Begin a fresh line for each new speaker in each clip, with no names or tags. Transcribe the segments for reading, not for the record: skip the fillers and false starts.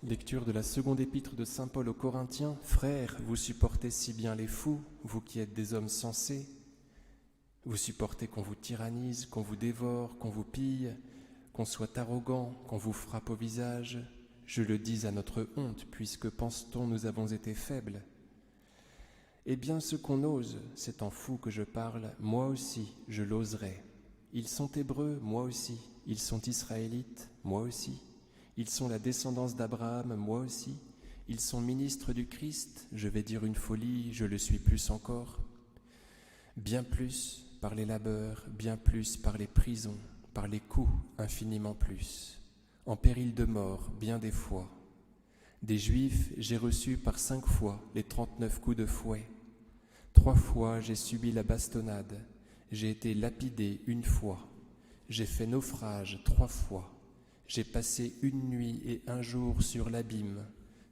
Lecture de la seconde épître de saint Paul aux Corinthiens. Frères, vous supportez si bien les fous, vous qui êtes des hommes sensés. Vous supportez qu'on vous tyrannise, qu'on vous dévore, qu'on vous pille, qu'on soit arrogant, qu'on vous frappe au visage. Je le dis à notre honte, puisque pense-t-on nous avons été faibles. Eh bien, ce qu'on ose, c'est en fou que je parle, moi aussi, je l'oserai. Ils sont hébreux, moi aussi. Ils sont israélites, moi aussi. Ils sont la descendance d'Abraham, moi aussi. Ils sont ministres du Christ, je vais dire une folie, je le suis plus encore. Bien plus par les labeurs, bien plus par les prisons, par les coups, infiniment plus. En péril de mort, bien des fois. Des Juifs, j'ai reçu par 5 fois les 39 coups de fouet. 3 fois, j'ai subi la bastonnade. J'ai été lapidé 1 fois. J'ai fait naufrage 3 fois. J'ai passé 1 nuit et 1 jour sur l'abîme,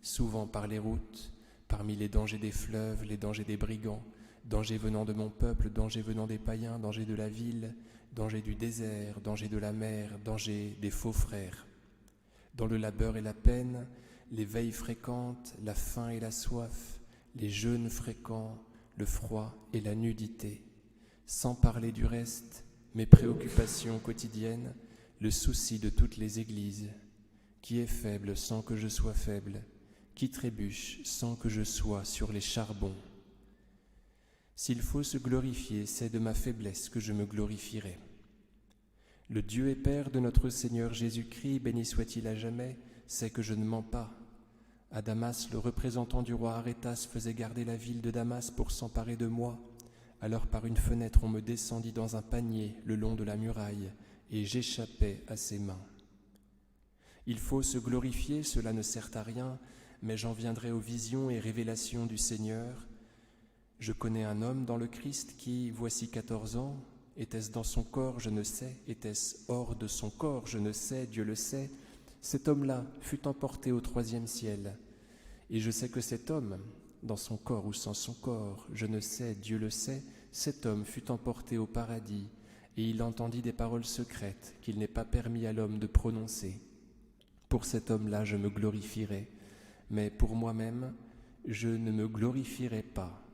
souvent par les routes, parmi les dangers des fleuves, les dangers des brigands, dangers venant de mon peuple, dangers venant des païens, dangers de la ville, dangers du désert, dangers de la mer, dangers des faux frères. Dans le labeur et la peine, les veilles fréquentes, la faim et la soif, les jeûnes fréquents, le froid et la nudité. Sans parler du reste, mes préoccupations quotidiennes, le souci de toutes les églises, qui est faible sans que je sois faible, qui trébuche sans que je sois sur les charbons. S'il faut se glorifier, c'est de ma faiblesse que je me glorifierai. Le Dieu et Père de notre Seigneur Jésus-Christ, béni soit-il à jamais, sait que je ne mens pas. À Damas, le représentant du roi Arétas faisait garder la ville de Damas pour s'emparer de moi. Alors par une fenêtre on me descendit dans un panier le long de la muraille, et j'échappais à ses mains. Il faut se glorifier, cela ne sert à rien, mais j'en viendrai aux visions et révélations du Seigneur. Je connais un homme dans le Christ qui, voici 14 ans, était-ce dans son corps, je ne sais, était-ce hors de son corps, je ne sais, Dieu le sait, cet homme-là fut emporté au 3e ciel. Et je sais que cet homme, dans son corps ou sans son corps, je ne sais, Dieu le sait, cet homme fut emporté au paradis, et il entendit des paroles secrètes qu'il n'est pas permis à l'homme de prononcer. Pour cet homme-là, je me glorifierai, mais pour moi-même, je ne me glorifierai pas,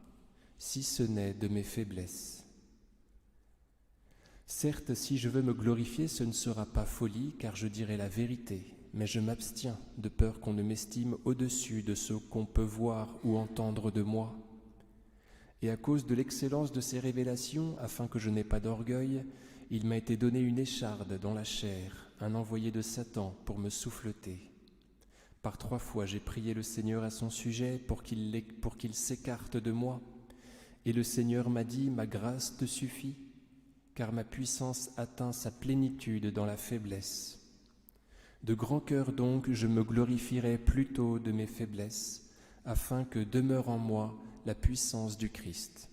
si ce n'est de mes faiblesses. Certes, si je veux me glorifier, ce ne sera pas folie, car je dirai la vérité, mais je m'abstiens de peur qu'on ne m'estime au-dessus de ce qu'on peut voir ou entendre de moi. Et à cause de l'excellence de ces révélations, afin que je n'aie pas d'orgueil, il m'a été donné une écharde dans la chair, un envoyé de Satan pour me souffleter. Par 3 fois j'ai prié le Seigneur à son sujet pour qu'il s'écarte de moi. Et le Seigneur m'a dit, ma grâce te suffit, car ma puissance atteint sa plénitude dans la faiblesse. De grand cœur donc, je me glorifierai plutôt de mes faiblesses, afin que demeure en moi la puissance du Christ.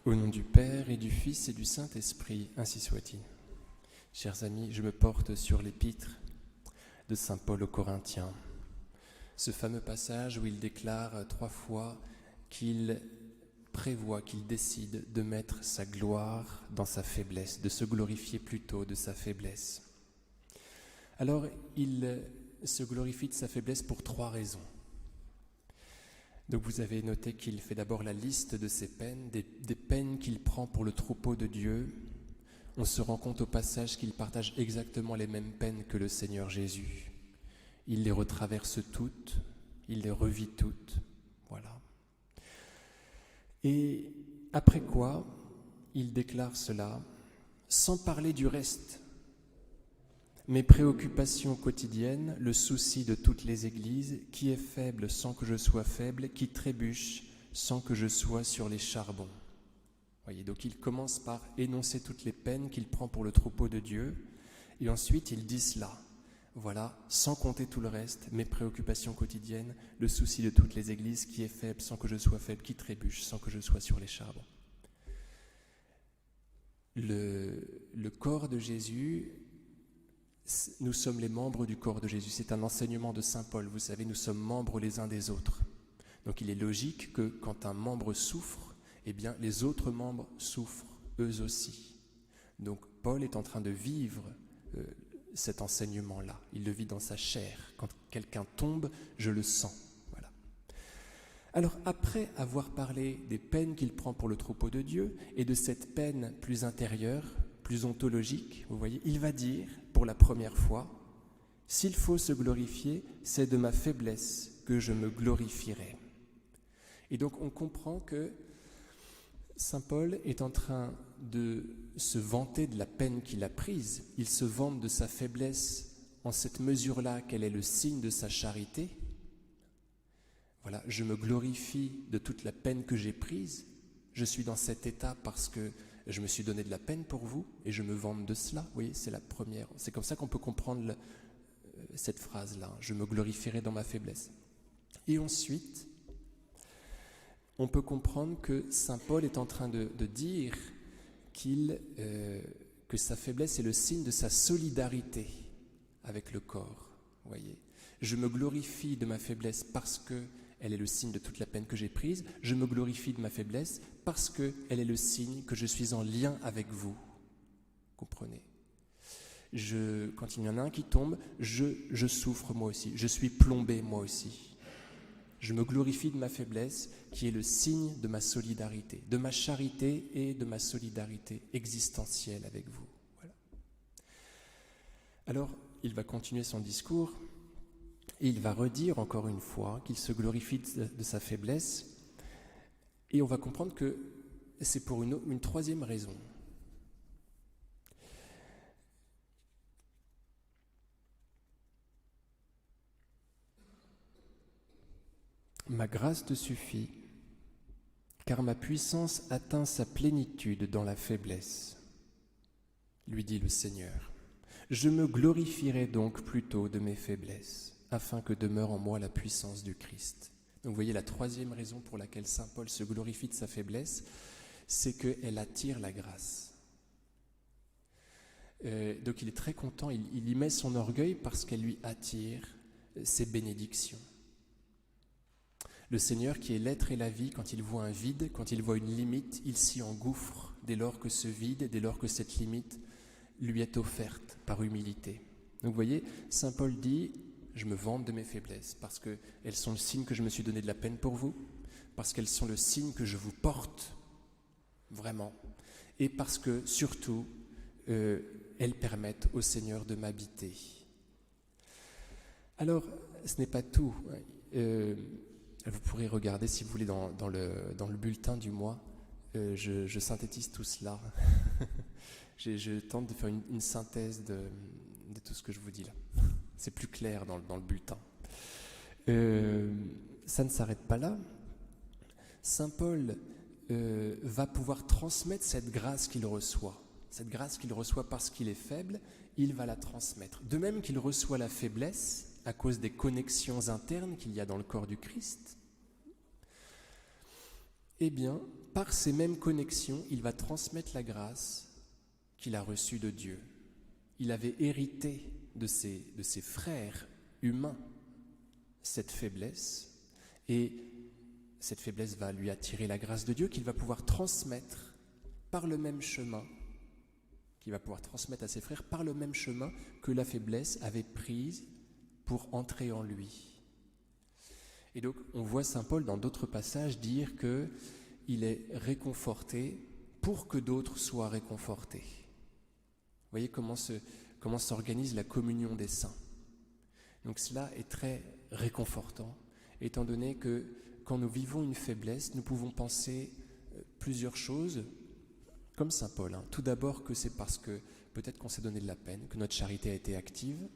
Au nom du Père et du Fils et du Saint-Esprit, ainsi soit-il. Chers amis, je me porte sur l'épître de saint Paul aux Corinthiens. Ce fameux passage où il déclare 3 fois qu'il prévoit, qu'il décide de mettre sa gloire dans sa faiblesse, de se glorifier plutôt de sa faiblesse. Alors, il se glorifie de sa faiblesse pour 3 raisons. Donc vous avez noté qu'il fait d'abord la liste de ses peines, des peines qu'il prend pour le troupeau de Dieu. On se rend compte au passage qu'il partage exactement les mêmes peines que le Seigneur Jésus. Il les retraverse toutes, il les revit toutes, voilà. Et après quoi, il déclare cela, sans parler du reste. Mes préoccupations quotidiennes, le souci de toutes les églises, qui est faible sans que je sois faible, qui trébuche sans que je sois sur les charbons. Voyez, donc il commence par énoncer toutes les peines qu'il prend pour le troupeau de Dieu, et ensuite il dit cela. Voilà, sans compter tout le reste, mes préoccupations quotidiennes, le souci de toutes les églises, qui est faible sans que je sois faible, qui trébuche sans que je sois sur les charbons. Le corps de Jésus, nous sommes les membres du corps de Jésus. C'est un enseignement de saint Paul. Vous savez, nous sommes membres les uns des autres. Donc il est logique que quand un membre souffre, eh bien les autres membres souffrent eux aussi. Donc Paul est en train de vivre cet enseignement-là. Il le vit dans sa chair. Quand quelqu'un tombe, je le sens. Voilà. Alors après avoir parlé des peines qu'il prend pour le troupeau de Dieu et de cette peine plus intérieure, plus ontologique, vous voyez, il va dire pour la première fois, s'il faut se glorifier, c'est de ma faiblesse que je me glorifierai. Et donc on comprend que Saint Paul est en train de se vanter de la peine qu'il a prise. Il se vante de sa faiblesse en cette mesure-là qu'elle est le signe de sa charité. Voilà, je me glorifie de toute la peine que j'ai prise. Je suis dans cet état parce que je me suis donné de la peine pour vous et je me vante de cela. Vous voyez, c'est la première. C'est comme ça qu'on peut comprendre cette phrase-là. Je me glorifierai dans ma faiblesse. Et ensuite, on peut comprendre que Saint Paul est en train de dire que sa faiblesse est le signe de sa solidarité avec le corps. Vous voyez, je me glorifie de ma faiblesse parce qu'elle est le signe de toute la peine que j'ai prise. Je me glorifie de ma faiblesse parce qu'elle est le signe que je suis en lien avec vous. Comprenez ? Quand il y en a un qui tombe, je souffre moi aussi. Je suis plombé moi aussi. Je me glorifie de ma faiblesse, qui est le signe de ma solidarité, de ma charité et de ma solidarité existentielle avec vous. Voilà. Alors, il va continuer son discours et il va redire encore une fois qu'il se glorifie de sa faiblesse et on va comprendre que c'est pour une troisième raison. Ma grâce te suffit, car ma puissance atteint sa plénitude dans la faiblesse, lui dit le Seigneur. Je me glorifierai donc plutôt de mes faiblesses, afin que demeure en moi la puissance du Christ. Donc vous voyez, la troisième raison pour laquelle saint Paul se glorifie de sa faiblesse, c'est qu'elle attire la grâce. Donc il est très content, il y met son orgueil parce qu'elle lui attire ses bénédictions. Le Seigneur qui est l'être et la vie, quand il voit un vide, quand il voit une limite, il s'y engouffre dès lors que ce vide, dès lors que cette limite lui est offerte par humilité. Donc vous voyez, saint Paul dit, je me vante de mes faiblesses parce qu'elles sont le signe que je me suis donné de la peine pour vous, parce qu'elles sont le signe que je vous porte, vraiment, et parce que surtout, elles permettent au Seigneur de m'habiter. Alors, ce n'est pas tout. Vous pourrez regarder, si vous voulez, dans le bulletin du mois, je synthétise tout cela. Je tente de faire une synthèse de tout ce que je vous dis là. C'est plus clair dans le bulletin. Ça ne s'arrête pas là. Saint Paul va pouvoir transmettre cette grâce qu'il reçoit. Cette grâce qu'il reçoit parce qu'il est faible, il va la transmettre. De même qu'il reçoit la faiblesse à cause des connexions internes qu'il y a dans le corps du Christ, eh bien, par ces mêmes connexions, il va transmettre la grâce qu'il a reçue de Dieu. Il avait hérité de ses frères humains cette faiblesse, et cette faiblesse va lui attirer la grâce de Dieu qu'il va pouvoir transmettre par le même chemin, qu'il va pouvoir transmettre à ses frères par le même chemin que la faiblesse avait prise pour entrer en lui. Et donc, on voit saint Paul dans d'autres passages dire qu'il est réconforté pour que d'autres soient réconfortés. Vous voyez comment s'organise la communion des saints. Donc cela est très réconfortant, étant donné que quand nous vivons une faiblesse, nous pouvons penser plusieurs choses, comme saint Paul. Tout d'abord que c'est parce que peut-être qu'on s'est donné de la peine, que notre charité a été active.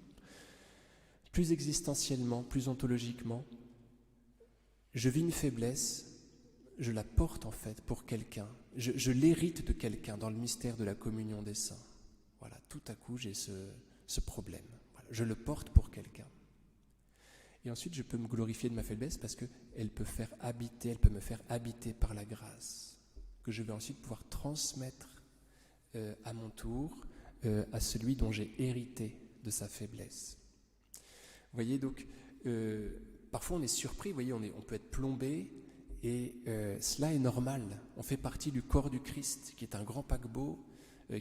Plus existentiellement, plus ontologiquement, je vis une faiblesse, je la porte en fait pour quelqu'un, je l'hérite de quelqu'un dans le mystère de la communion des saints. Voilà, tout à coup j'ai ce problème, voilà, je le porte pour quelqu'un. Et ensuite je peux me glorifier de ma faiblesse parce qu'elle peut me faire habiter par la grâce, que je vais ensuite pouvoir transmettre à mon tour à celui dont j'ai hérité de sa faiblesse. Vous voyez donc, parfois on est surpris, vous voyez, on peut être plombé, et cela est normal. On fait partie du corps du Christ, qui est un grand paquebot,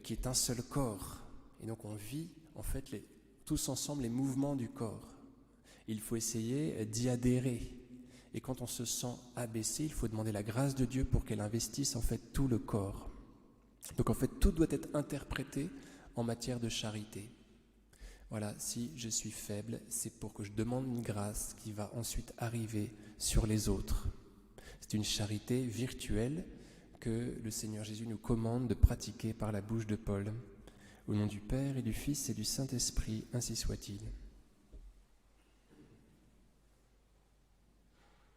qui est un seul corps. Et donc on vit, en fait, tous ensemble les mouvements du corps. Il faut essayer d'y adhérer. Et quand on se sent abaissé, il faut demander la grâce de Dieu pour qu'elle investisse en fait tout le corps. Donc en fait, tout doit être interprété en matière de charité. Voilà, si je suis faible, c'est pour que je demande une grâce qui va ensuite arriver sur les autres. C'est une charité virtuelle que le Seigneur Jésus nous commande de pratiquer par la bouche de Paul. Au nom du Père et du Fils et du Saint-Esprit, ainsi soit-il.